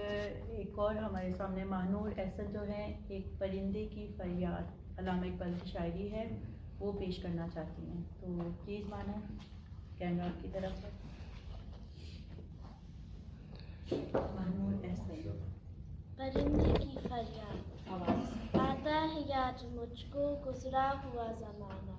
एक और हमारे सामने महानूर असद जो हैं एक परिंदे की फरियाद अल्लामा इकबाल की शायरी है वो पेश करना चाहती हैं। तो प्लीज़ महानूर कैमरा की तरफ से। महानूर असद। परिंदे की फरियाद। आवाज़। आता है याद मुझको गुजरा हुआ ज़माना,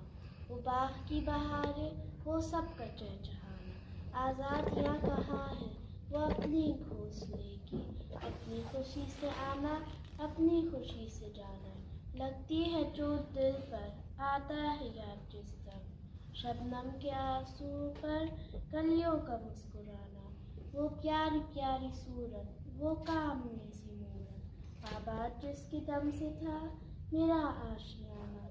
वो बाग की बहारें वो सब कटे जहाना। आज़ादियाँ कहाँ है वो अपनी घोंसले की, अपनी खुशी से आना अपनी खुशी से जाना। लगती है चोट दिल पर आता है याद जिस दम, शबनम के आंसू पर कलियों का मुस्कुराना। वो प्यारी प्यारी सूरत वो कामने सी मूरत, आबाद जिसके दम से था मेरा आशियाना।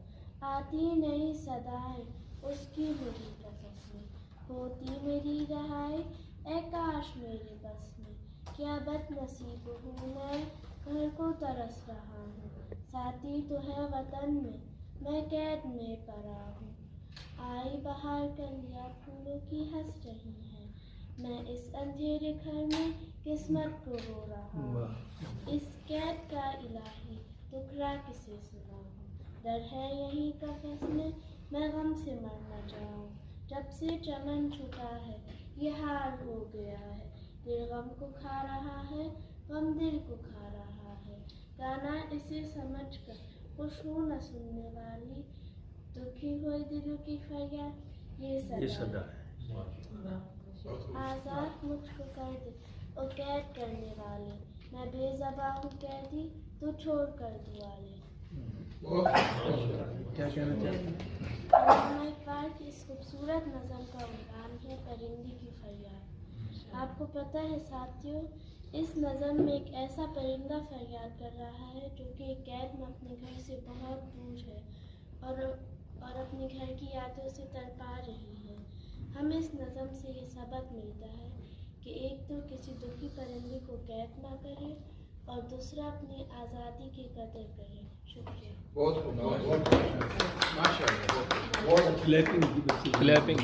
आती नहीं सदाएं उसकी मेरी कसस में, होती मेरी रहाई ए काश मेरे बस में। क्या बदनसीब हूँ मैं घर को तरस रहा हूँ, साथी तो है वतन में मैं कैद में पड़ा हूँ। आई बहार कलियां फूलों की हंस रही है, मैं इस अंधेरे घर में किस्मत को रो रहा हूँ। इस कैद का इलाही टुकड़ा किसे सुनाऊं, डर है यही कफस में मैं गम से मर न जाऊं। जब से चमन छुटा है ये हाल हो गया है, दिल गम को खा रहा है गम दिल को खा रहा है। गाना इसे समझ कर खुश हूँ न सुनने वाली, दुखी हुए दिलों की फरियाद ये सदा है। आज़ाद मुझको कर दे ओ कैद करने वाले, मैं बेज़बां हूँ कैदी तो छोड़ कर दुआले। क्या कहना चाहते हैं? अल्लामा इकबाल की इस खूबसूरत नज़म का उन्वान है परिंदे की फरियाद। आपको पता है साथियों, इस नज़म में एक ऐसा परिंदा फरियाद कर रहा है जो कि एक कैद में अपने घर से बहुत दूर है और अपने घर की यादों से तड़पा रही है। हमें इस नज़म से ये सबक मिलता है कि एक तो किसी दुखी परिंदे को कैद ना करें और दूसरा अपनी आज़ादी की कदर करें। शुक्रिया। बहुत माशाअल्लाह, बहुत क्लैपिंग।